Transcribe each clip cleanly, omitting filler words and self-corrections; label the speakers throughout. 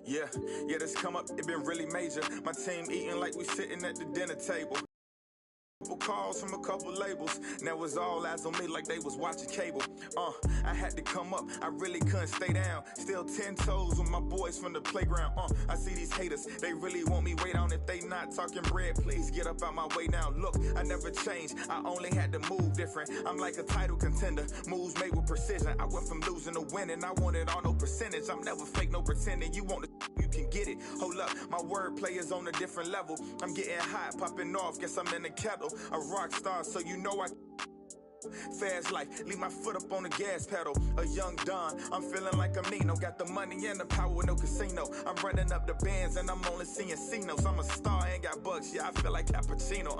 Speaker 1: Yeah, this come up, it been really major. My team eating like we sitting at the dinner table. Couple calls from a couple labels. Now it's all eyes on me like they was watching cable. I had to come up, I really couldn't stay down. Still 10 toes with my boys from the playground. I see these haters, they really want me way down. If they not talking bread, please get up out my way now. Look, I never changed, I only had to move different. I'm like a title contender, moves made with precision. I went from losing to winning, I wanted all no percentage. I'm never fake, no pretending. You want the you can get it. Hold up, my wordplay is on a different level. I'm getting hot, popping off, guess I'm in the kettle. A rock star, so you know I fast life, leave my foot up on the gas pedal. A young Don, I'm feeling like I'm Nino. Got the money and the power, no casino. I'm running up the bands and I'm only seeing C-notes. I'm a star, ain't got bucks, yeah, I feel like Cappuccino.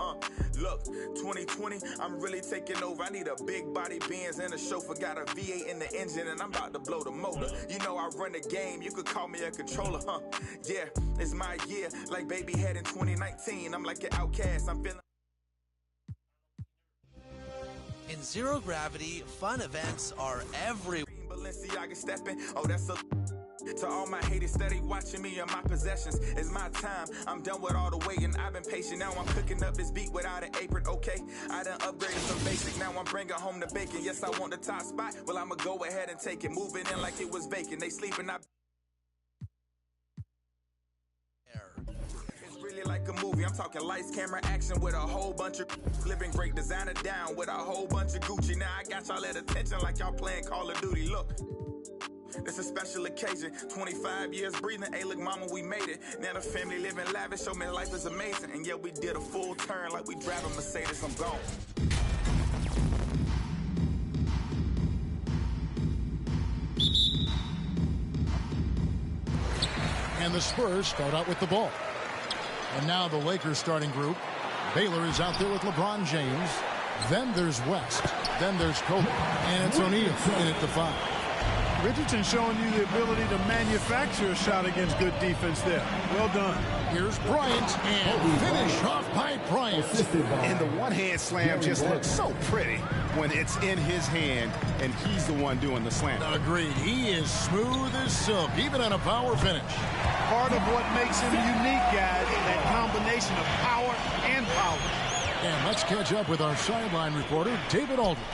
Speaker 1: Look, 2020, I'm really taking over. I need a big body Benz and a chauffeur. Got a V8 in the engine and I'm about to blow the motor. You know I run the game, you could call me a controller, Yeah, it's my year, like baby had in 2019. I'm like an outcast, I'm feeling.
Speaker 2: In Zero Gravity, fun events are everywhere.
Speaker 1: Balenciaga stepping, oh that's a to all my haters steady watching me and my possessions. It's my time, I'm done with all the waiting. I've been patient, now I'm cooking up this beat without an apron, okay? I done upgraded some basic, now I'm bringing home the bacon. Yes, I want the top spot, well I'ma go ahead and take it. Moving in like it was vacant, they sleeping, like a movie. I'm talking lights, camera, action with a whole bunch of living great, designer down with a whole bunch of Gucci. Now I got y'all at attention like y'all playing Call of Duty. Look, it's a special occasion. 25 years breathing. Hey, look, mama, we made it. Now the family living lavish. Show me life is amazing. And yeah, we did a full turn like we drive a Mercedes. I'm gone.
Speaker 3: And the Spurs start out with the ball. And now the Lakers starting group. Baylor is out there with LeBron James. Then there's West. Then there's Kobe. And it's O'Neal in at the 5.
Speaker 4: Richardson showing you the ability to manufacture a shot against good defense there. Well done.
Speaker 3: Here's Bryant, and finish off by Bryant.
Speaker 5: And the one-hand slam just looks so pretty when it's in his hand, and he's the one doing the slam.
Speaker 3: Agreed. He is smooth as silk, even on a power finish.
Speaker 4: Part of what makes him unique, guys, that combination of power and power.
Speaker 3: And let's catch up with our sideline reporter, David Aldridge.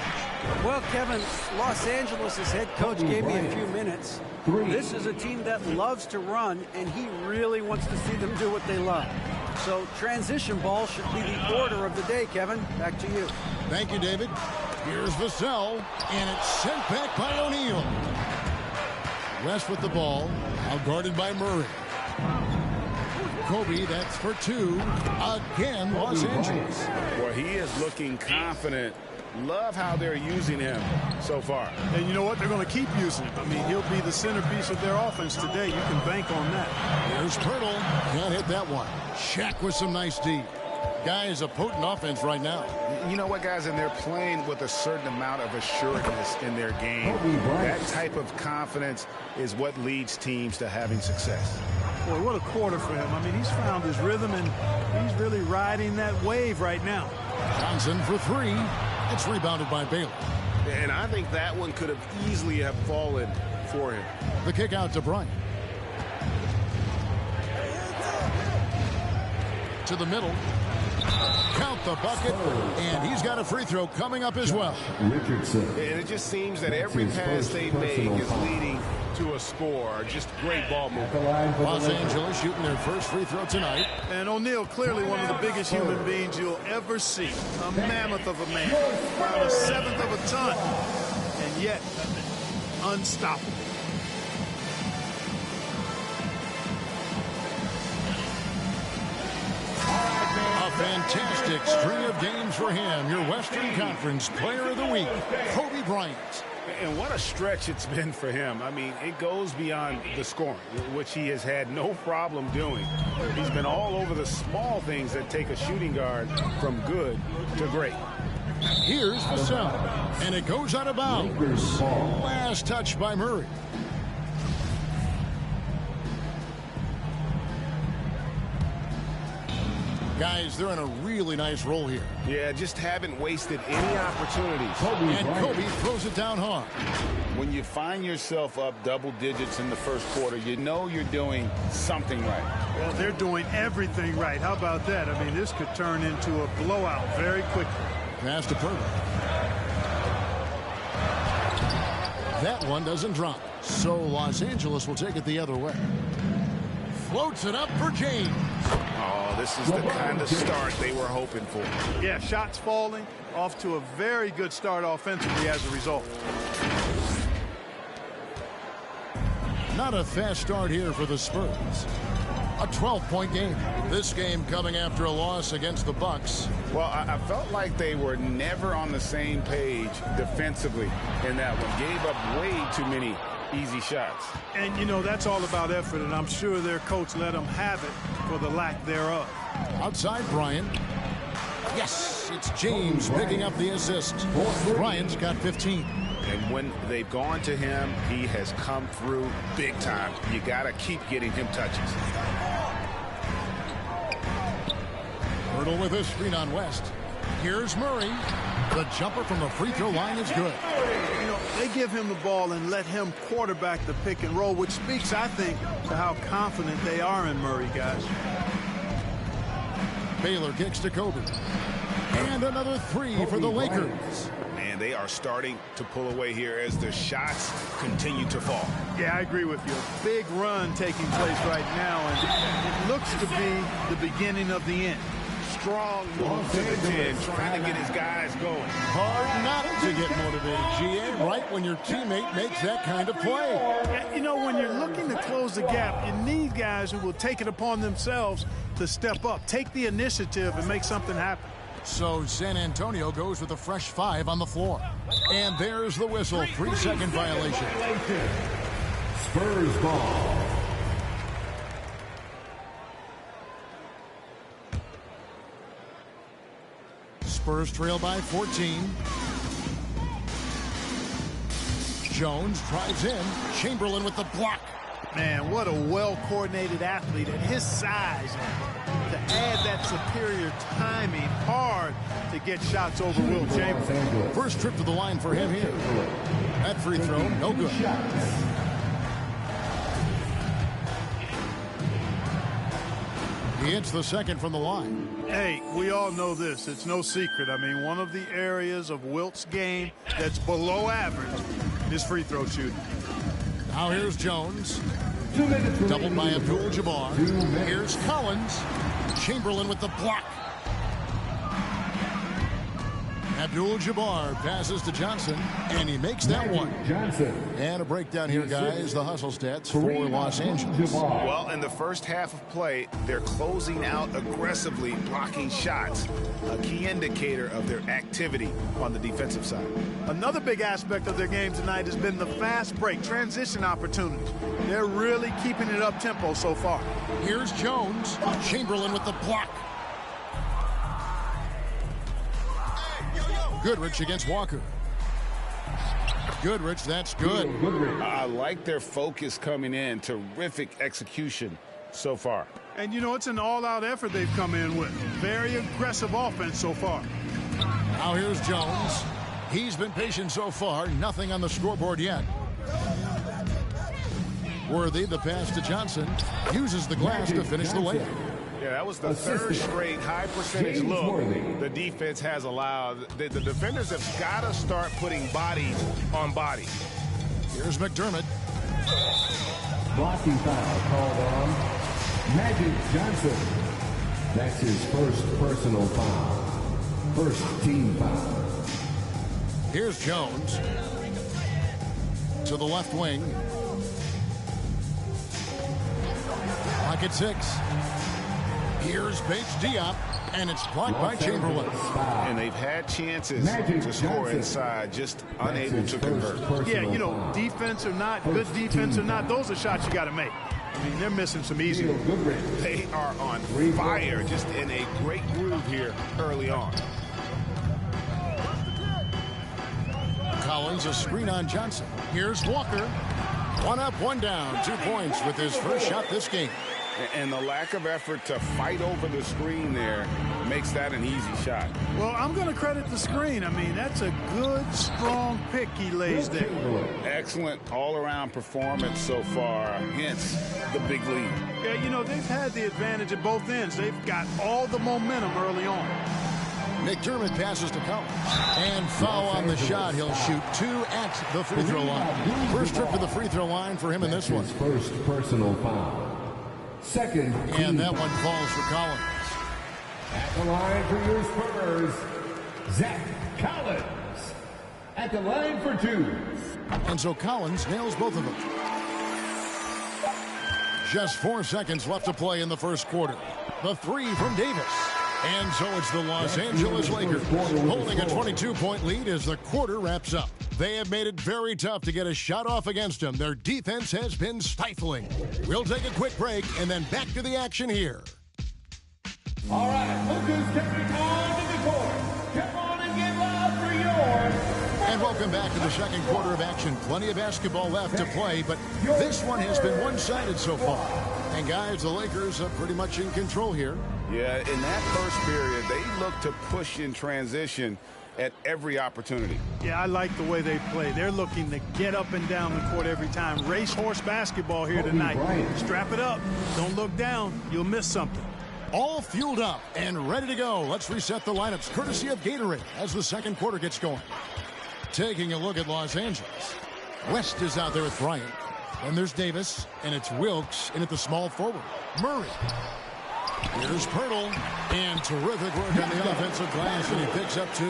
Speaker 6: Well, Kevin, Los Angeles' head coach gave me a few minutes. This is a team that loves to run, and he really wants to see them do what they love. So transition ball should be the order of the day, Kevin. Back to you.
Speaker 3: Thank you, David. Here's Vassell, and it's sent back by O'Neal. West with the ball, now guarded by Murray. Kobe, that's for 2. Again, Los Angeles.
Speaker 5: Well, he is looking confident. Love how they're using him so far.
Speaker 4: And you know what? They're going to keep using him. I mean, he'll be the centerpiece of their offense today. You can bank on that.
Speaker 3: Here's Pirtle. Can't hit that one. Shaq with some nice D. Guys, a potent offense right now.
Speaker 5: You know what, guys? And they're playing with a certain amount of assuredness in their game. That type of confidence is what leads teams to having success.
Speaker 4: Boy, what a quarter for him. I mean, he's found his rhythm, and he's really riding that wave right now.
Speaker 3: Johnson for 3. It's rebounded by Baylor.
Speaker 5: And I think that one could have easily have fallen for him.
Speaker 3: The kick out to Bryant. To the middle. Count the bucket. And he's got a free throw coming up as well.
Speaker 5: Richardson. And it just seems that every pass they make is leading to a score. Just great ball movement.
Speaker 3: Los Angeles shooting their first free throw tonight.
Speaker 4: And O'Neal, clearly one of the biggest human beings you'll ever see. A mammoth of a man. Around a 1/7 of a ton. And yet, unstoppable.
Speaker 3: A fantastic string of games for him. Your Western Conference Player of the Week, Kobe Bryant.
Speaker 5: And what a stretch it's been for him. I mean, it goes beyond the scoring, which he has had no problem doing. He's been all over the small things that take a shooting guard from good to great.
Speaker 3: Here's Vassell, and it goes out of bounds. Last touch by Murray. Guys, they're in a really nice role here.
Speaker 5: Yeah, just haven't wasted any opportunities.
Speaker 3: And Kobe throws it down hard.
Speaker 5: When you find yourself up double digits in the first quarter, you know you're doing something right.
Speaker 4: Well, they're doing everything right. How about that? I mean, this could turn into a blowout very quickly.
Speaker 3: Pass to Purdy. That one doesn't drop. So Los Angeles will take it the other way. Floats it up for James.
Speaker 5: Oh, this is the kind of start they were hoping for.
Speaker 4: Yeah, shots falling, off to a very good start offensively as a result.
Speaker 3: Not a fast start here for the Spurs. A 12-point game. This game coming after a loss against the Bucks.
Speaker 5: Well, I felt like they were never on the same page defensively in that one. Gave up way too many easy shots.
Speaker 4: And, you know, that's all about effort, and I'm sure their coach let them have it for the lack thereof.
Speaker 3: Outside Bryant. Yes, it's James picking up the assist. Bryant's got 15.
Speaker 5: And when they've gone to him, he has come through big time. You got to keep getting him touches.
Speaker 3: Hurdle with his screen on West. Here's Murray. The jumper from the free throw line is good.
Speaker 4: You know, they give him the ball and let him quarterback the pick and roll, which speaks, I think, to how confident they are in Murray, guys.
Speaker 3: Baylor kicks to Kobe. And another three for the Lakers.
Speaker 5: And they are starting to pull away here as the shots continue to fall.
Speaker 4: Yeah, I agree with you. A big run taking place right now, and it looks to be the beginning of the end.
Speaker 5: Strong move to the 10, trying to get his guys going.
Speaker 3: Hard not to get motivated, GA, right when your teammate makes that kind of play.
Speaker 4: You know, when you're looking to close the gap, you need guys who will take it upon themselves to step up, take the initiative, and make something happen.
Speaker 3: So San Antonio goes with a fresh 5 on the floor. And there's the whistle. 3-second violation.
Speaker 7: Spurs ball.
Speaker 3: Spurs trail by 14. Jones drives in. Chamberlain with the block.
Speaker 4: Man, what a well-coordinated athlete at his size. To add that superior timing, hard to get shots over Will Chamberlain.
Speaker 3: First trip to the line for him here. That free throw, no good. He hits the second from the line.
Speaker 4: Hey, we all know this. It's no secret. I mean, one of the areas of Wilt's game that's below average is free throw shooting.
Speaker 3: Now here's Jones. Doubled by Abdul-Jabbar. Here's Collins. Chamberlain with the block. Abdul-Jabbar passes to Johnson, and he makes that one. And a breakdown here, guys. The hustle stats for Los Angeles.
Speaker 5: Well, in the first half of play, they're closing out aggressively, blocking shots. A key indicator of their activity on the defensive side.
Speaker 4: Another big aspect of their game tonight has been the fast break, transition opportunities. They're really keeping it up-tempo so far.
Speaker 3: Here's Jones. Chamberlain with the block. Goodrich against Walker. Goodrich, that's good.
Speaker 5: I like their focus coming in. Terrific execution so far.
Speaker 4: And, you know, it's an all-out effort they've come in with. Very aggressive offense so far.
Speaker 3: Now here's Jones. He's been patient so far. Nothing on the scoreboard yet. Worthy, the pass to Johnson. Uses the glass to finish the layup.
Speaker 5: Yeah, that was the third straight high-percentage look the defense has allowed. The defenders have got to start putting bodies on bodies.
Speaker 3: Here's McDermott.
Speaker 7: Blocking foul called on Magic Johnson. That's his first personal foul. First team foul.
Speaker 3: Here's Jones. To the left wing. Pocket 6. Here's Bates Diop, and it's blocked by Chamberlain.
Speaker 5: And they've had chances to score inside, just unable to convert.
Speaker 4: Yeah, you know, defense or not, good defense or not, those are shots you got to make. I mean, they're missing some easy ones.
Speaker 5: They are on fire, just in a great groove here early on.
Speaker 3: Collins, a screen on Johnson. Here's Walker. One up, one down. 2 points with his first shot this game.
Speaker 5: And the lack of effort to fight over the screen there makes that an easy shot.
Speaker 4: Well, I'm going to credit the screen. I mean, that's a good, strong pick he lays there.
Speaker 5: Excellent all-around performance so far, hence the big lead.
Speaker 4: Yeah, you know, they've had the advantage at both ends. They've got all the momentum early on.
Speaker 3: McDermott passes to Collins. And foul on the shot. He'll shoot 2 at the free throw line. First trip to the free throw line for him in this one.
Speaker 7: First personal foul. Second.
Speaker 3: And that one falls for Collins.
Speaker 7: At the line for your Spurs, Zach Collins. At the line for 2.
Speaker 3: And so Collins nails both of them. Just 4 seconds left to play in the first quarter. The 3 from Davis. And so it's the Los Angeles Lakers holding a 22-point lead as the quarter wraps up. They have made it very tough to get a shot off against them. Their defense has been stifling. We'll take a quick break and then back to the action here.
Speaker 7: All right, look who's coming on to the court. Come on and get loud for yours.
Speaker 3: And welcome back to the second quarter of action. Plenty of basketball left to play, but this one has been one-sided so far. And guys, the Lakers are pretty much in control here.
Speaker 5: Yeah, in that first period, they look to push in transition at every opportunity.
Speaker 4: Yeah, I like the way they play. They're looking to get up and down the court every time. Racehorse basketball here tonight. Strap it up. Don't look down. You'll miss something.
Speaker 3: All fueled up and ready to go. Let's reset the lineups courtesy of Gatorade as the second quarter gets going. Taking a look at Los Angeles. West is out there with Bryant. And there's Davis, and it's Wilkes in at the small forward. Murray. Here's Pirtle, and terrific work on the offensive glass, and he picks up 2.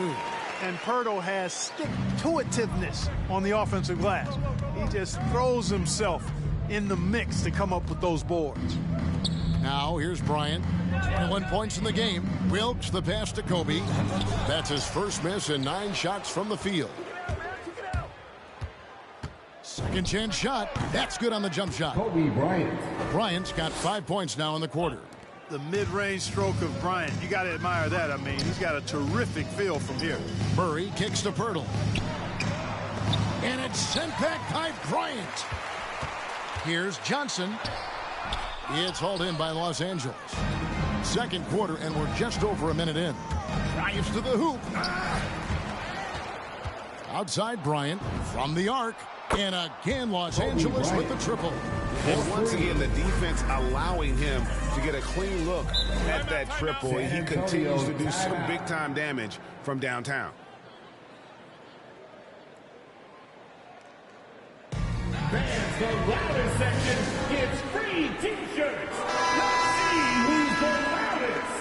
Speaker 4: And Pirtle has stick-to-itiveness on the offensive glass. He just throws himself in the mix to come up with those boards.
Speaker 3: Now here's Bryant. 21 points in the game. Wilkes the pass to Kobe. That's his first miss and 9 shots from the field. Second chance shot. That's good on the jump shot.
Speaker 7: Kobe Bryant.
Speaker 3: Bryant's got 5 points now in the quarter.
Speaker 4: The mid-range stroke of Bryant, you got to admire that. I mean, he's got a terrific feel from here.
Speaker 3: Murray kicks to Pirtle. And it's sent back by Bryant. Here's Johnson. It's hauled in by Los Angeles. Second quarter, and we're just over a minute in. Drives to the hoop. Outside Bryant from the arc. And again, Los Angeles with the triple.
Speaker 5: And once again, the defense allowing him to get a clean look at that triple. And he continues to do some big-time damage from downtown.
Speaker 7: Fans, the loudest section gets free T-shirts. Let's see who's the loudest.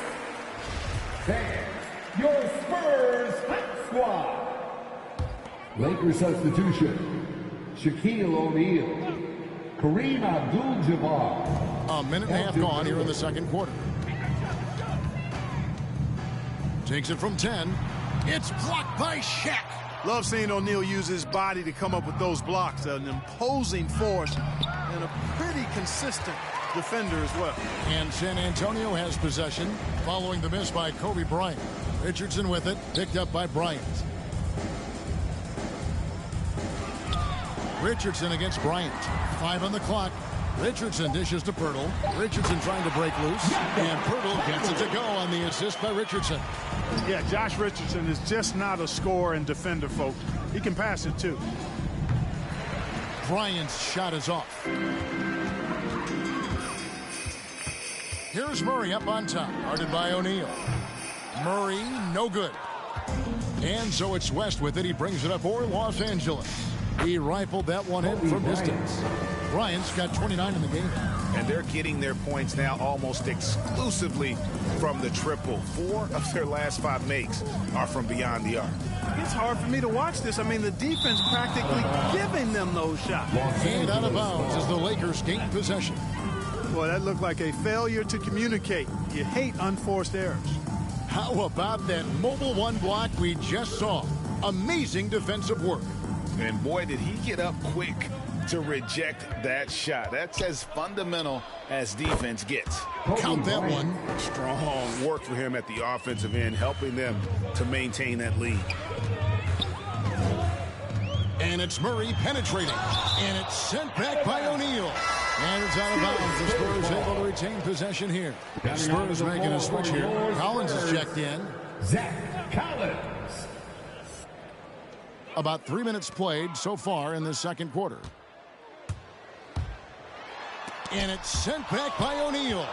Speaker 7: Fans, your Spurs Hype Squad. Lakers substitution. Shaquille O'Neal, Kareem Abdul-Jabbar.
Speaker 3: A minute and a half gone here in the second quarter. Takes it from 10. It's blocked by Shaq.
Speaker 4: Love seeing O'Neal use his body to come up with those blocks. An imposing force and a pretty consistent defender as well.
Speaker 3: And San Antonio has possession following the miss by Kobe Bryant. Richardson with it, picked up by Bryant. Richardson against Bryant. 5 on the clock. Richardson dishes to Pirtle. Richardson trying to break loose. And Pirtle gets it to go on the assist by Richardson.
Speaker 4: Yeah, Josh Richardson is just not a scorer and defender, folks. He can pass it, too.
Speaker 3: Bryant's shot is off. Here's Murray up on top. Guarded by O'Neal. Murray, no good. And so it's West with it. He brings it up for Los Angeles. He rifled that one in from distance. Bryant's got 29 in the game.
Speaker 5: And they're getting their points now almost exclusively from the triple. 4 of their last 5 makes are from beyond the arc.
Speaker 4: It's hard for me to watch this. I mean, the defense practically giving them those shots.
Speaker 3: And out of bounds as the Lakers gain possession.
Speaker 4: Boy, that looked like a failure to communicate. You hate unforced errors.
Speaker 3: How about that mobile one block we just saw? Amazing defensive work.
Speaker 5: And boy, did he get up quick to reject that shot. That's as fundamental as defense gets.
Speaker 3: Count that one.
Speaker 5: Strong work for him at the offensive end, helping them to maintain that lead.
Speaker 3: And it's Murray penetrating. And it's sent back by O'Neal. And it's it's out of bounds. The Spurs able to retain possession here. Spurs making a switch here. Collins is checked in.
Speaker 7: Zach Collins.
Speaker 3: About 3 minutes played so far in the second quarter. And it's sent back by O'Neal.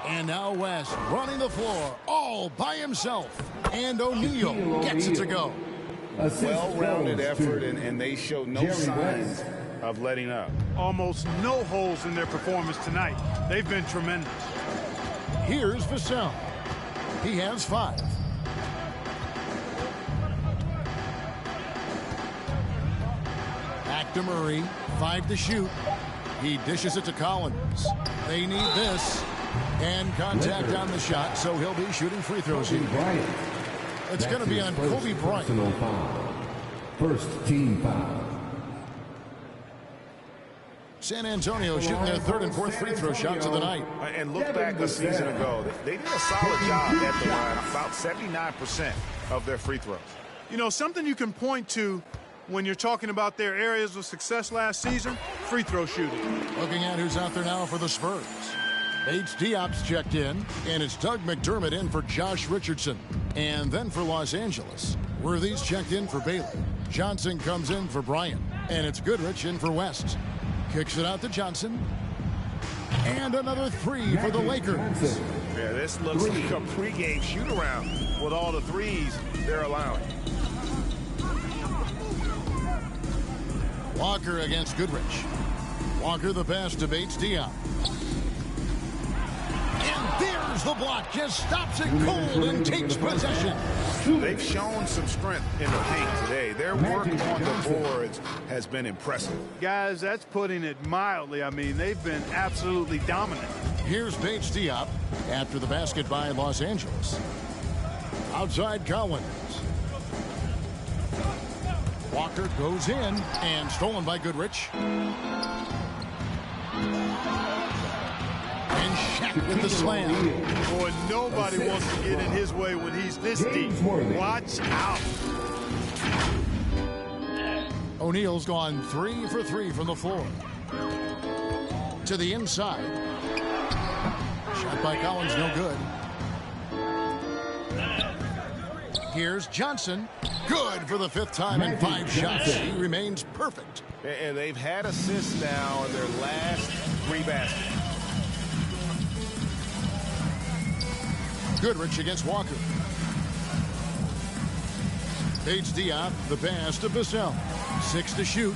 Speaker 3: And now West running the floor all by himself. And O'Neal gets it to go.
Speaker 5: Well-rounded effort, and they showed no signs of letting up.
Speaker 4: Almost no holes in their performance tonight. They've been tremendous.
Speaker 3: Here's Vassell. He has 5. Back to Murray. 5 to shoot. He dishes it to Collins. They need this. And contact on the shot, so he'll be shooting free throws here. It's going to be on Kobe Bryant.
Speaker 7: First team foul.
Speaker 3: San Antonio shooting their 3rd and 4th free throw shots of the night.
Speaker 5: And look back a season ago. They did a solid job at the line, about 79% of their free throws.
Speaker 4: You know, something you can point to when you're talking about their areas of success last season, free throw shooting.
Speaker 3: Looking at who's out there now for the Spurs. H-Diop's checked in, and it's Doug McDermott in for Josh Richardson. And then for Los Angeles, Worthy's checked in for Baylor. Johnson comes in for Bryant, and it's Goodrich in for West. Kicks it out to Johnson. And another 3 for the Lakers.
Speaker 5: Yeah, this looks like a pregame shoot-around with all the threes they're allowing.
Speaker 3: Walker against Goodrich. Walker the pass to Bates-Diop. And there's the block. Just stops it cold and takes possession.
Speaker 5: They've shown some strength in the paint today. Their work on the boards has been impressive.
Speaker 4: Guys, that's putting it mildly. I mean, they've been absolutely dominant.
Speaker 3: Here's Bates-Diop after the basket by Los Angeles. Outside Collins. Walker goes in and stolen by Goodrich. And Shaq with the slam.
Speaker 4: Boy, nobody wants to get in his way when he's this deep. Watch out.
Speaker 3: O'Neal's gone 3 for 3 from the floor. To the inside. Shot by Collins, no good. Here's Johnson. Good for the 5th time in 5 shots. He remains perfect.
Speaker 5: And they've had assists now in their last 3 baskets.
Speaker 3: Goodrich against Walker. Bates-Diop, the pass to Vassell. 6 to shoot.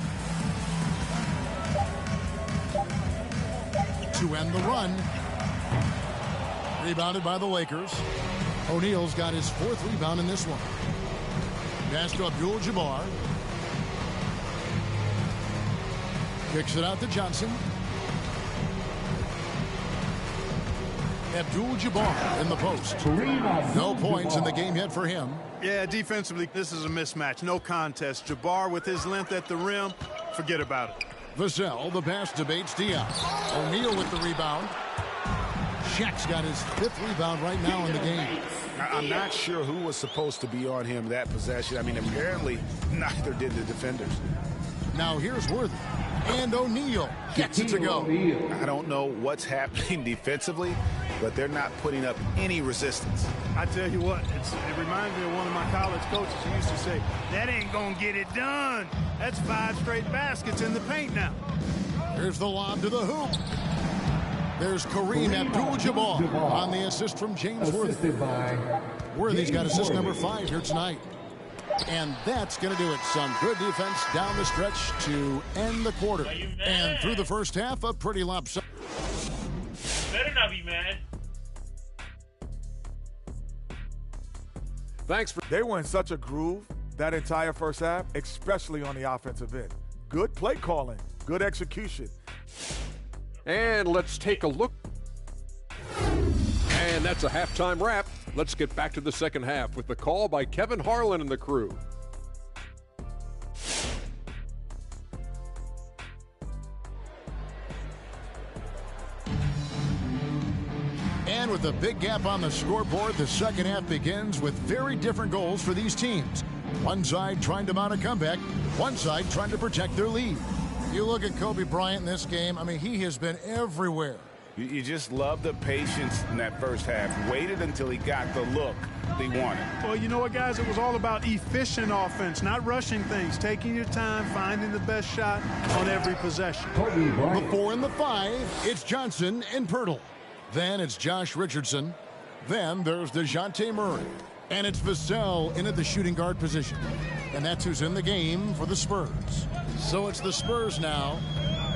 Speaker 3: To end the run. Rebounded by the Lakers. O'Neal's got his 4th rebound in this one. Pass to Abdul-Jabbar. Kicks it out to Johnson. Abdul-Jabbar in the post. No points in the game yet for him.
Speaker 4: Yeah, defensively, this is a mismatch. No contest. Jabbar with his length at the rim, forget about it.
Speaker 3: Vassell, the pass to Bates-Diop. O'Neal with the rebound. Shaq's got his 5th rebound right now in the game.
Speaker 5: I'm not sure who was supposed to be on him that possession. I mean, apparently neither did the defenders.
Speaker 3: Now here's Worthy. And O'Neal gets it to go.
Speaker 5: I don't know what's happening defensively, but they're not putting up any resistance.
Speaker 4: I tell you what, it reminds me of one of my college coaches who used to say, that ain't gonna get it done. That's 5 straight baskets in the paint now.
Speaker 3: Here's the lob to the hoop. There's Kareem Abdul-Jabbar on the assist from James Worthy. Worthy's got assist number 5 here tonight. And that's going to do it. Some good defense down the stretch to end the quarter. And through the first half, a pretty lopsided.
Speaker 8: Better not be mad.
Speaker 9: Thanks for. They were in such a groove that entire first half, especially on the offensive end. Good play calling, good execution.
Speaker 10: And let's take a look. And that's a halftime wrap. Let's get back to the second half with the call by Kevin Harlan and the crew.
Speaker 3: And with a big gap on the scoreboard, the second half begins with very different goals for these teams. One side trying to mount a comeback, one side trying to protect their lead. You look at Kobe Bryant in this game, I mean, he has been everywhere.
Speaker 5: You just love the patience in that first half. Waited until he got the look they wanted.
Speaker 4: Well, you know what, guys? It was all about efficient offense, not rushing things, taking your time, finding the best shot on every possession.
Speaker 3: The 4 and the 5, it's Johnson and Pirtle. Then it's Josh Richardson. Then there's DeJounte Murray. And it's Vassell in at the shooting guard position. And that's who's in the game for the Spurs. So it's the Spurs now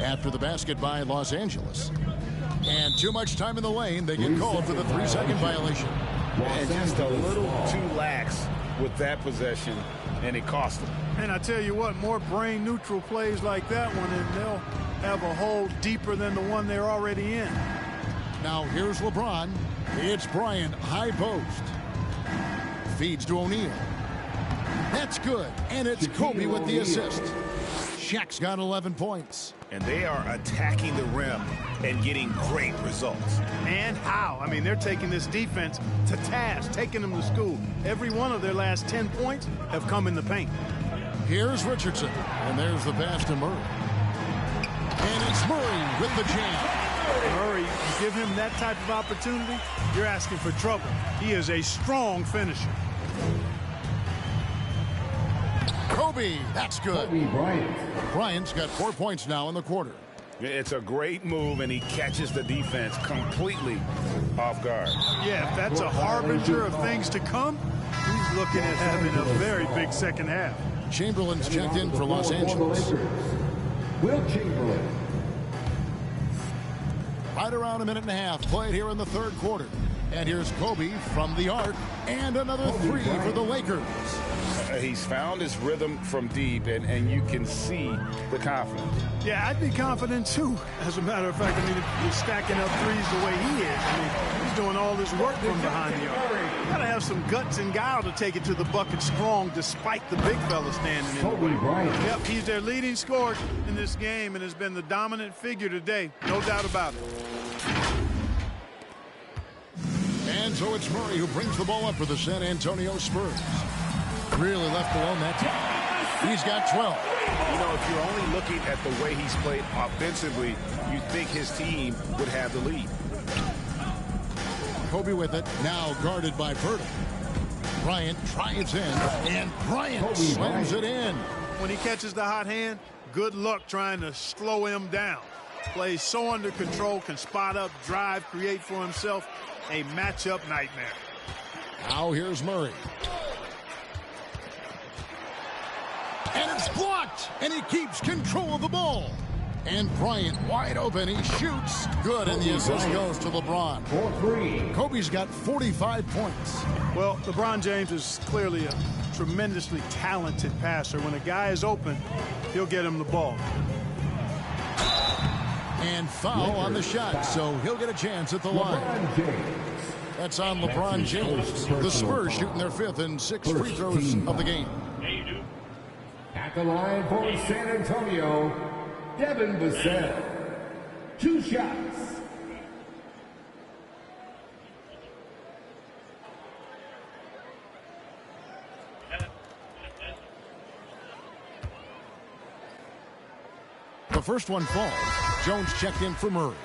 Speaker 3: after the basket by Los Angeles. And too much time in the lane. They get called for the 3-second violation.
Speaker 5: And just a little too lax with that possession, and it cost them.
Speaker 4: And I tell you what, more brain-neutral plays like that one, and they'll have a hole deeper than the one they're already in.
Speaker 3: Now here's LeBron. It's Bryant, high post. Feeds to O'Neal. That's good. And it's Kobe with the assist. Shaq's got 11 points.
Speaker 4: And they are attacking the rim and getting great results. And how? I mean, they're taking this defense to task, taking them to school. Every one of their last 10 points have come in the paint.
Speaker 3: Here's Richardson. And there's the pass to Murray. And it's Murray with the jam.
Speaker 4: Murray, you give him that type of opportunity, you're asking for trouble. He is a strong finisher.
Speaker 3: Kobe, that's good.
Speaker 7: Kobe Bryant.
Speaker 3: Bryant's got 4 points now in the quarter.
Speaker 5: It's a great move, and he catches the defense completely off guard.
Speaker 4: Yeah, if that's a harbinger of things to come, he's looking at having a very big second half.
Speaker 3: Chamberlain's checked in for Los Angeles.
Speaker 7: Will Chamberlain.
Speaker 3: Right around a minute and a half played here in the third quarter. And here's Kobe from the arc. And another 3 for the Lakers.
Speaker 5: He's found his rhythm from deep, and you can see the confidence.
Speaker 4: Yeah, I'd be confident, too. As a matter of fact, I mean, if you're stacking up threes the way he is, I mean, he's doing all this work from behind the arc. You got to have some guts and guile to take it to the bucket strong despite the big fella standing in the way. Yep, he's their leading scorer in this game and has been the dominant figure today. No doubt about it.
Speaker 3: And so it's Murray who brings the ball up for the San Antonio Spurs. Really left alone that time. He's got 12.
Speaker 5: You know, if you're only looking at the way he's played offensively, you'd think his team would have the lead.
Speaker 3: Kobe with it, now guarded by Pirtle. Bryant drives in, and Bryant slams it in.
Speaker 4: When he catches the hot hand, good luck trying to slow him down. Plays so under control, can spot up, drive, create for himself. A matchup nightmare.
Speaker 3: Now here's Murray. And it's blocked, and he keeps control of the ball. And Bryant wide open, he shoots. Good, and the assist goes to LeBron. Kobe's got 45 points.
Speaker 4: Well, LeBron James is clearly a tremendously talented passer. When a guy is open, he'll get him the ball.
Speaker 3: And foul on the shot, so he'll get a chance at the line. That's on LeBron James. The Spurs shooting their 5th and 6th free throws of the game.
Speaker 7: At the line for San Antonio, Devin Vassell. 2 shots.
Speaker 3: The first one falls. Jones checked in for Murray.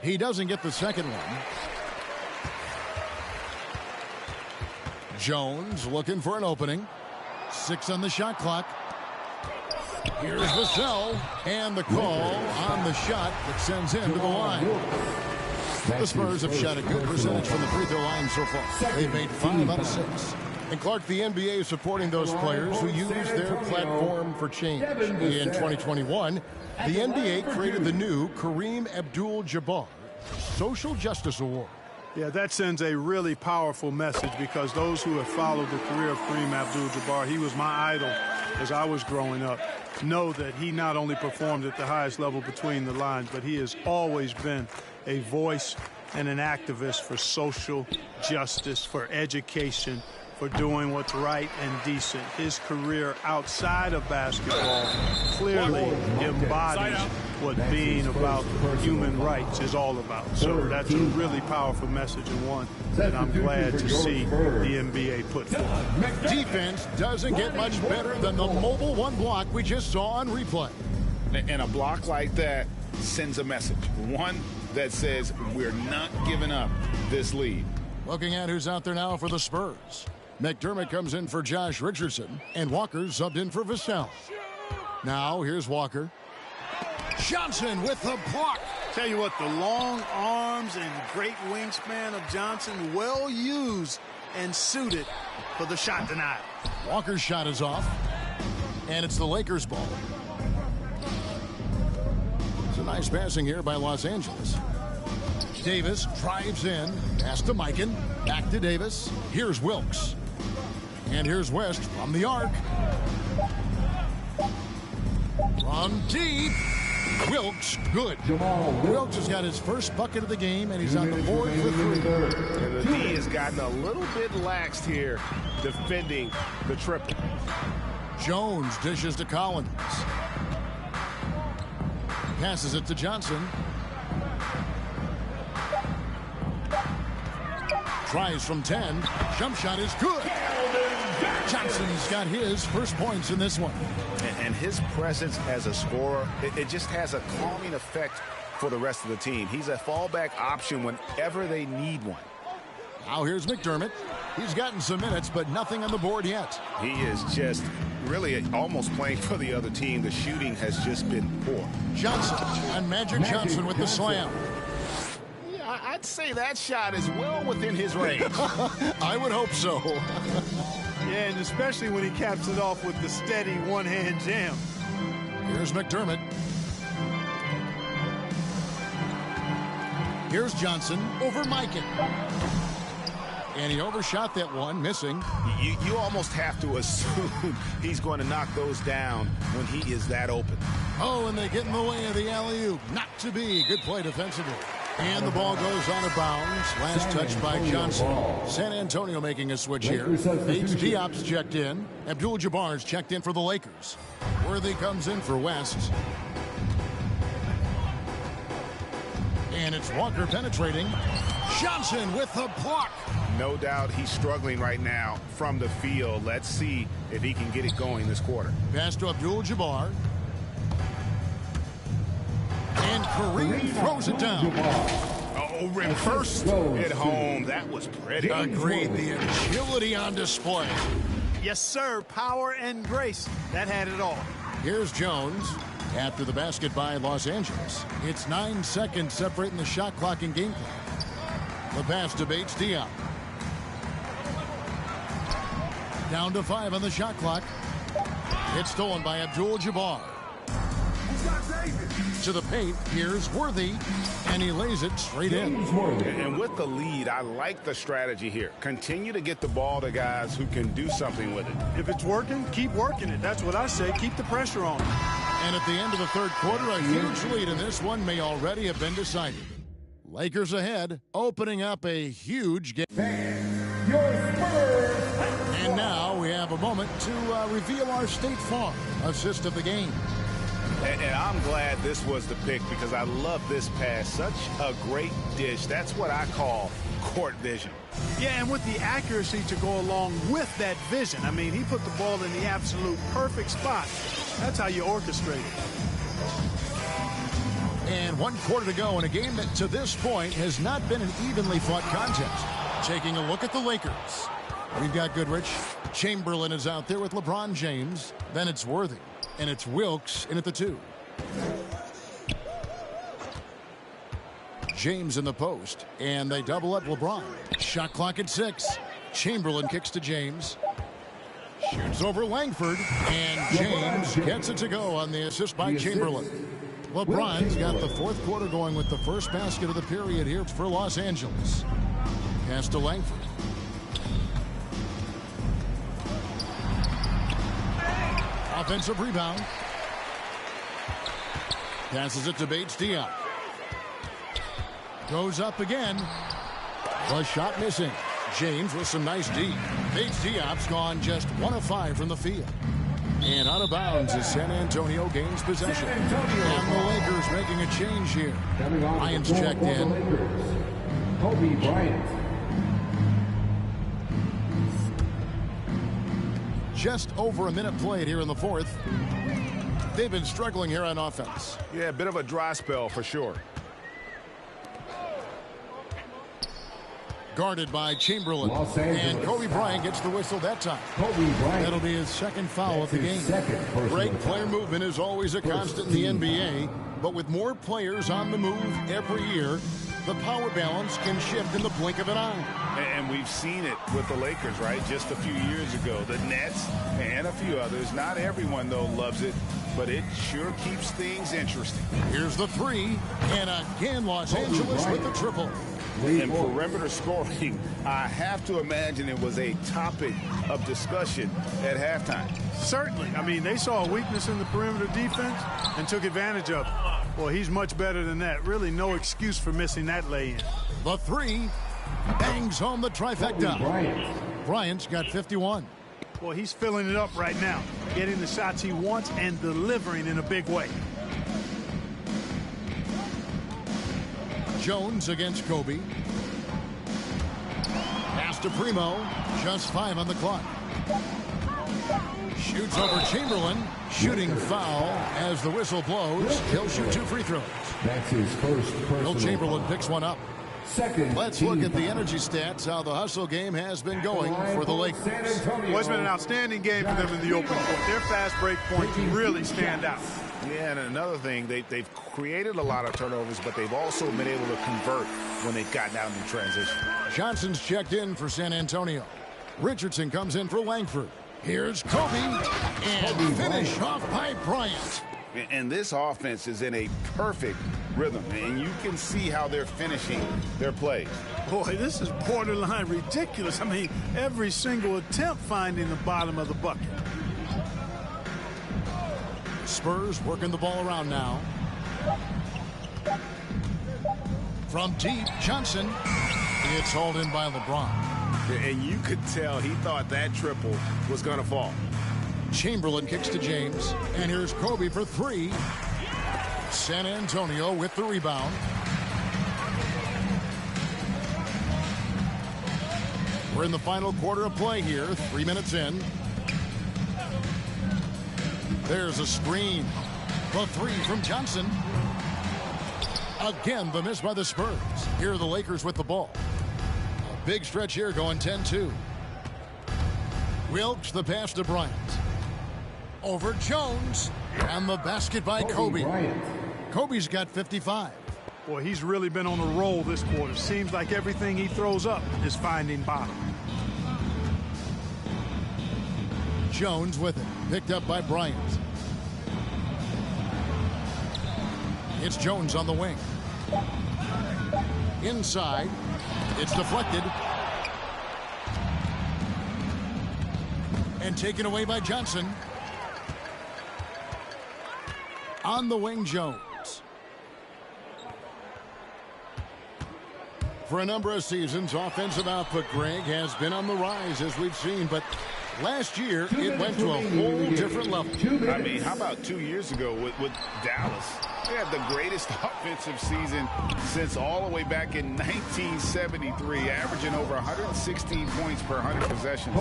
Speaker 3: He doesn't get the second one. Jones looking for an opening. 6 on the shot clock. Here's Vassell, and the call on the shot that sends him to the line. The Spurs have shot a good percentage from the free throw line so far. They've made 5 out of 6. And Clark, the NBA is supporting those players who use their platform for change. In 2021, the NBA created the new Kareem Abdul-Jabbar Social Justice Award.
Speaker 4: Yeah, that sends a really powerful message because those who have followed the career of Kareem Abdul-Jabbar, he was my idol as I was growing up, know that he not only performed at the highest level between the lines, but he has always been a voice and an activist for social justice, for education, for doing what's right and decent. His career outside of basketball clearly embodies what being about human rights is all about. So that's a really powerful message, and one that I'm glad to see the NBA put forth.
Speaker 3: Defense doesn't get much better than the mobile one block we just saw on replay.
Speaker 5: And a block like that sends a message, one that says we're not giving up this lead.
Speaker 3: Looking at who's out there now for the Spurs. McDermott comes in for Josh Richardson, and Walker subbed in for Vassell. Now here's Walker. Johnson with the block.
Speaker 4: Tell you what, the long arms and great wingspan of Johnson, well used and suited for the shot denial.
Speaker 3: Walker's shot is off, and it's the Lakers' ball. It's a nice passing here by Los Angeles. Davis drives in, pass to Mikan, back to Davis. Here's Wilkes. And here's West from the arc. From deep. Wilkes, good. Wilkes has got his first bucket of the game, and he's on the board for 3.
Speaker 5: And the D has gotten a little bit laxed here defending the triple.
Speaker 3: Jones dishes to Collins. Passes it to Johnson. Tries from 10. Jump shot is good. Johnson's got his first points in this one.
Speaker 5: And his presence as a scorer, it just has a calming effect for the rest of the team. He's a fallback option whenever they need one.
Speaker 3: Now here's McDermott. He's gotten some minutes, but nothing on the board yet.
Speaker 5: He is just really almost playing for the other team. The shooting has just been poor.
Speaker 3: Johnson and Magic Johnson with the slam.
Speaker 5: Yeah, I'd say that shot is well within his range.
Speaker 3: I would hope so.
Speaker 4: Yeah, and especially when he caps it off with the steady one-hand jam.
Speaker 3: Here's McDermott. Here's Johnson over Mikan. And he overshot that one, missing.
Speaker 5: You almost have to assume he's going to knock those down when he is that open.
Speaker 3: Oh, and they get in the way of the alley-oop. Not to be. Good play defensively. And the ball goes out of bounds. Last touch by Johnson. San Antonio making a switch here. Bates Diop's checked in. Abdul-Jabbar's checked in for the Lakers. Worthy comes in for West. And it's Walker penetrating. Johnson with the block.
Speaker 5: No doubt he's struggling right now from the field. Let's see if he can get it going this quarter.
Speaker 3: Pass to Abdul-Jabbar. And Kareem throws it down.
Speaker 5: Oh, reversed at home. That was pretty.
Speaker 3: Agreed. The agility on display.
Speaker 4: Yes, sir. Power and grace. That had it all.
Speaker 3: Here's Jones. After the basket by Los Angeles. It's 9 seconds separating the shot clock and game clock. The pass to Bates Diop. Down to 5 on the shot clock. It's stolen by Abdul-Jabbar. To the paint, here's Worthy, and he lays it straight in.
Speaker 5: And with the lead, I like the strategy here. Continue to get the ball to guys who can do something with it.
Speaker 4: If it's working, keep working it. That's what I say. Keep the pressure on.
Speaker 3: And at the end of the third quarter, a huge lead in this one may already have been decided. Lakers ahead, opening up a huge game. And now we have a moment to reveal our State Farm assist of the game.
Speaker 5: And I'm glad this was the pick because I love this pass. Such a great dish. That's what I call court vision.
Speaker 4: Yeah, and with the accuracy to go along with that vision. I mean, he put the ball in the absolute perfect spot. That's how you orchestrate it.
Speaker 3: And 1 quarter to go in a game that to this point has not been an evenly fought contest. Taking a look at the Lakers. We've got Goodrich. Chamberlain is out there with LeBron James. Then it's Worthy. And it's Wilkes in at the 2. James in the post. And they double up LeBron. Shot clock at 6. Chamberlain kicks to James. Shoots over Langford. And James gets it to go on the assist by Chamberlain. LeBron's got the fourth quarter going with the first basket of the period here for Los Angeles. Pass to Langford. Offensive rebound. Passes it to Bates Diop. Goes up again. The shot missing. James with some nice D. Bates Diop's gone just 1 of 5 from the field. And out of bounds as San Antonio gains possession. And the Lakers making a change here. Bryant's checked in.
Speaker 7: Kobe Bryant.
Speaker 3: Just over a minute played here in the fourth. They've been struggling here on offense.
Speaker 5: Yeah, a bit of a dry spell for sure.
Speaker 3: Guarded by Chamberlain. And Kobe Bryant gets the whistle that time.
Speaker 7: Kobe Bryant.
Speaker 3: That'll be his second foul of the game. Break player movement is always a constant in the NBA, but with more players on the move every year, the power balance can shift in the blink of an eye.
Speaker 5: And we've seen it with the Lakers, right? Just a few years ago. The Nets and a few others. Not everyone, though, loves it, but it sure keeps things interesting.
Speaker 3: Here's the three, and again Los Angeles with the triple.
Speaker 5: And perimeter scoring, I have to imagine it was a topic of discussion at halftime.
Speaker 4: Certainly. I mean, they saw a weakness in the perimeter defense and took advantage of it. Well, he's much better than that. Really no excuse for missing that lay-in.
Speaker 3: The three bangs home the trifecta. Bryant's got 51.
Speaker 4: Well, he's filling it up right now, getting the shots he wants and delivering in a big way.
Speaker 3: Jones against Kobe. Pass to Primo. Just 5 on the clock. Shoots over Chamberlain. Shooting foul as the whistle blows. He'll shoot 2 free throws.
Speaker 7: That's his first personal.
Speaker 3: Will Chamberlain picks one up.
Speaker 7: Second.
Speaker 3: Let's look at the energy stats, how the hustle game has been going for the Lakers.
Speaker 4: Well, it's been an outstanding game for them in the open court. Their fast break points really stand out.
Speaker 5: Yeah, and another thing, they've created a lot of turnovers, but they've also been able to convert when they've gotten out in transition.
Speaker 3: Johnson's checked in for San Antonio. Richardson comes in for Langford. Here's Kobe, and finish off by Bryant.
Speaker 5: And this offense is in a perfect rhythm, and you can see how they're finishing their plays.
Speaker 4: Boy, this is borderline ridiculous. I mean, every single attempt finding the bottom of the bucket.
Speaker 3: Spurs working the ball around now. From deep, Johnson. It's hauled in by LeBron.
Speaker 5: And you could tell he thought that triple was going to fall.
Speaker 3: Chamberlain kicks to James. And here's Kobe for 3. San Antonio with the rebound. We're in the final quarter of play here. 3 minutes in. There's a screen. The 3 from Johnson. Again, the miss by the Spurs. Here are the Lakers with the ball. A big stretch here going 10-2. Wilkes the pass to Bryant. Over Jones. And the basket by Kobe. Kobe's got 55.
Speaker 4: Boy, he's really been on a roll this quarter. Seems like everything he throws up is finding bottom.
Speaker 3: Jones with it. Picked up by Bryant. It's Jones on the wing. Inside. It's deflected. And taken away by Johnson. On the wing, Jones. For a number of seasons, offensive output, Greg, has been on the rise, as we've seen, but last year it went to a whole different level.
Speaker 5: I mean, how about 2 years ago with Dallas? They had the greatest offensive season since all the way back in 1973, averaging over 116 points per 100 possessions.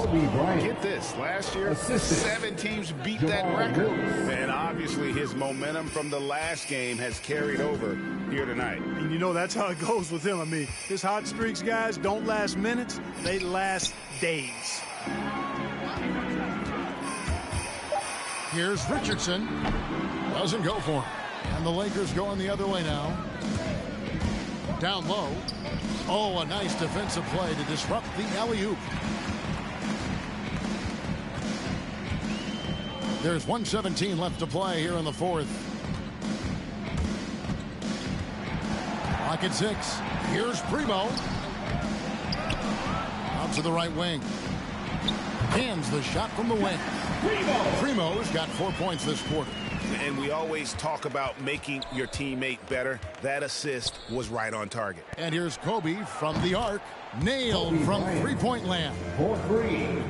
Speaker 5: Get this, last year, 7 teams beat that record. And obviously his momentum from the last game has carried over here tonight.
Speaker 4: And you know, that's how it goes with him. I mean, his hot streaks, guys, don't last minutes, they last days.
Speaker 3: Here's Richardson. Doesn't go for him. And the Lakers going the other way now. Down low. Oh, a nice defensive play to disrupt the alley-oop. There's 1:17 left to play here in the fourth. Clock at 6. Here's Primo. Out to the right wing. Hands the shot from the wing. Primo's got 4 points this quarter.
Speaker 5: And we always talk about making your teammate better. That assist was right on target.
Speaker 3: And here's Kobe from the arc. Nailed from three-point land.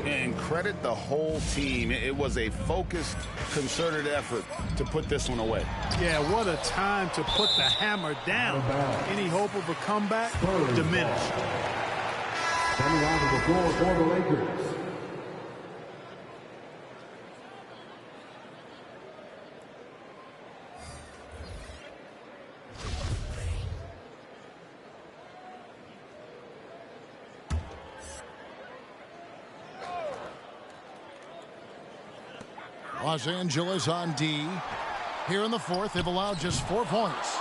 Speaker 5: And credit the whole team. It was a focused, concerted effort to put this one away.
Speaker 4: Yeah, what a time to put the hammer down. Any hope of a comeback diminished.
Speaker 7: Coming onto the floor for the Lakers.
Speaker 3: Los Angeles on D. Here in the fourth, they've allowed just 4 points.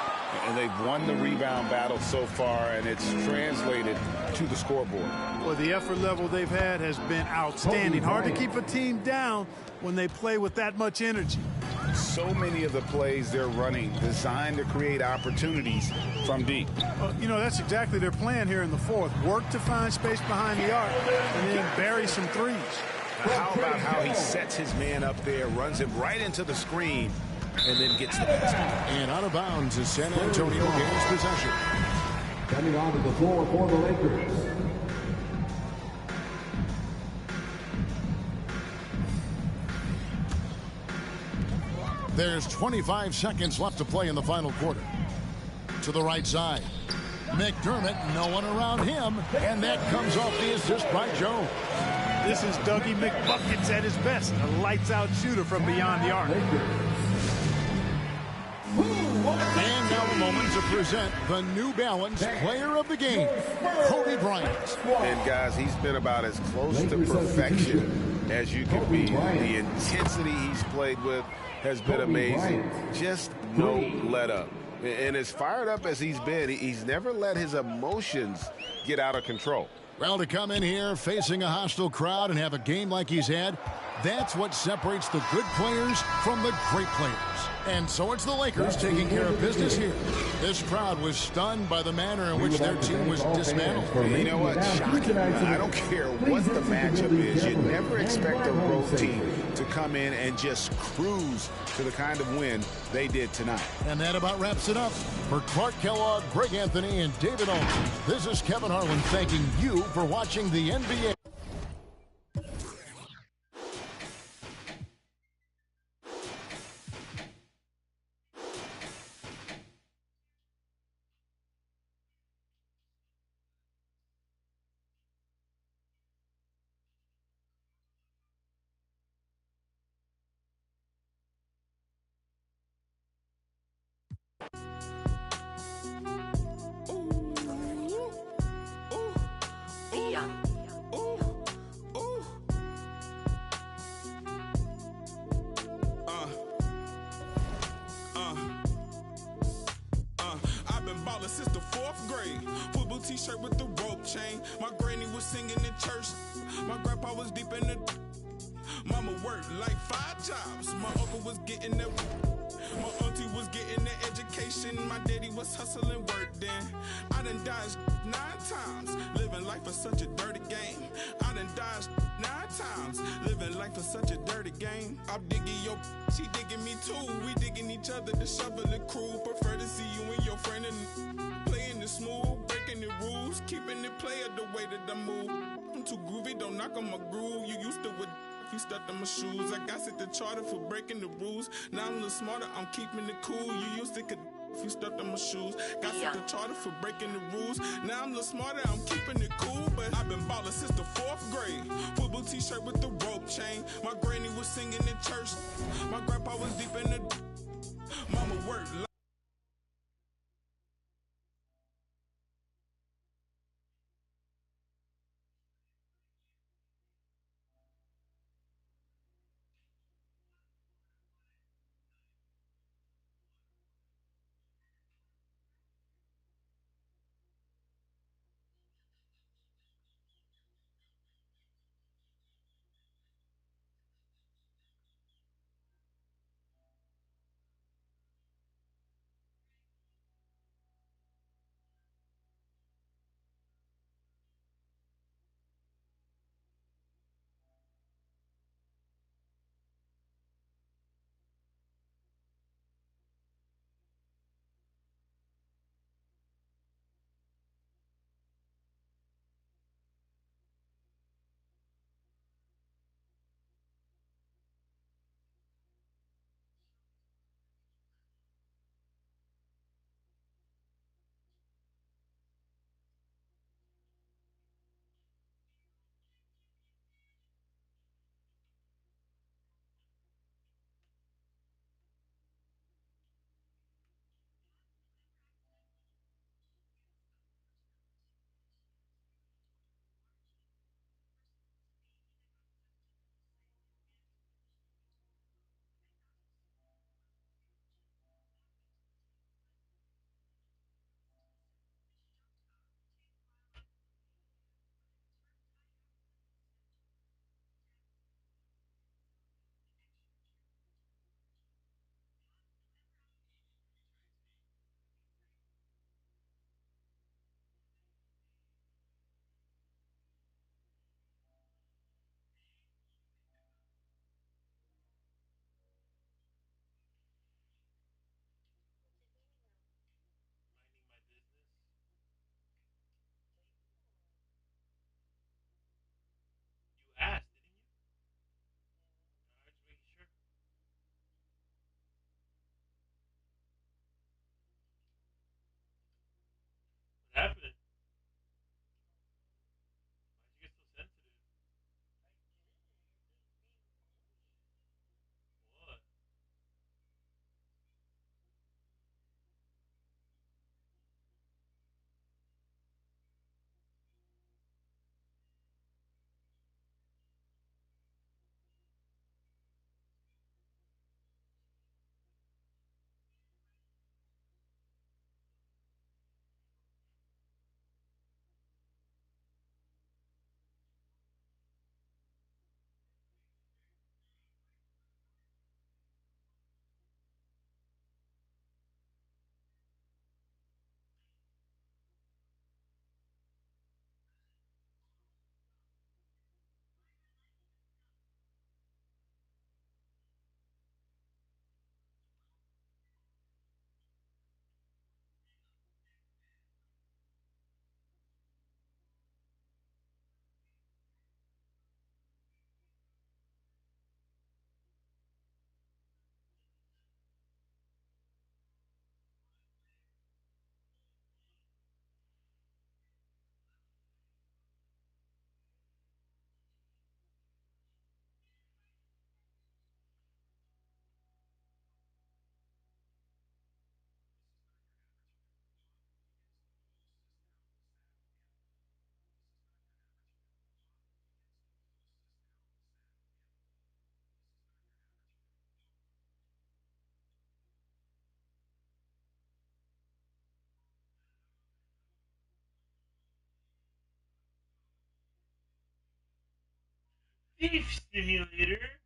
Speaker 5: And they've won the rebound battle so far, and it's translated to the scoreboard.
Speaker 4: Well, the effort level they've had has been outstanding. Hard to keep a team down when they play with that much energy.
Speaker 5: So many of the plays they're running designed to create opportunities from deep.
Speaker 4: You know, that's exactly their plan here in the fourth. Work to find space behind the arc and then bury some threes.
Speaker 5: How about how he sets his man up there, runs him right into the screen, and then gets the basket.
Speaker 3: And out of bounds is San Antonio gains possession.
Speaker 7: Coming onto the floor for the Lakers.
Speaker 3: There's 25 seconds left to play in the final quarter. To the right side. McDermott, no one around him, and that comes off the assist by Jones.
Speaker 4: This is Dougie McBuckets at his best, a lights-out shooter from beyond the arc.
Speaker 3: And now the moment to present the New Balance Player of the Game, Kobe Bryant.
Speaker 5: And guys, he's been about as close to perfection as you can be. The intensity he's played with has been amazing. Just no let up. And as fired up as he's been, he's never let his emotions get out of control.
Speaker 3: Well, to come in here facing a hostile crowd and have a game like he's had, that's what separates the good players from the great players. And so it's the Lakers taking care of business here. This crowd was stunned by the manner in which their team was dismantled.
Speaker 5: You know what? Shocking. I don't care what the matchup is. You never expect a road team to come in and just cruise to the kind of win they did tonight.
Speaker 3: And that about wraps it up. For Clark Kellogg, Greg Anthony, and David Owens, this is Kevin Harlan thanking you for watching the NBA.
Speaker 1: I've been ballin' since the 4th grade. Football t-shirt with the rope chain. My granny was singing in church. My grandpa was deep in the... Mama worked like 5 jobs. My uncle was getting the... My auntie was getting the education. My daddy was hustling work then. I done dodged 9 times. Living life is such a dirty game. I done dodged 9 times. Living life is such a dirty game. I'm digging your... She digging me too. We digging each other, the shovel and crew. Prefer to see you and your friend and playing it smooth. Breaking the rules. Keeping it player the way that I move. I'm too groovy, don't knock on my groove. You used to with... You stuck on my shoes. I got set the charter for breaking the rules. Now I'm a little smarter, I'm keeping it cool. You used to could if you stuck on my shoes. Got set the charter for breaking the rules. Now I'm a little smarter, I'm keeping it cool. But I've been ballin' since the 4th grade. Football t-shirt with the rope chain. My granny was singing in church. My grandpa was deep in the... Mama worked like...
Speaker 8: Beef Simulator.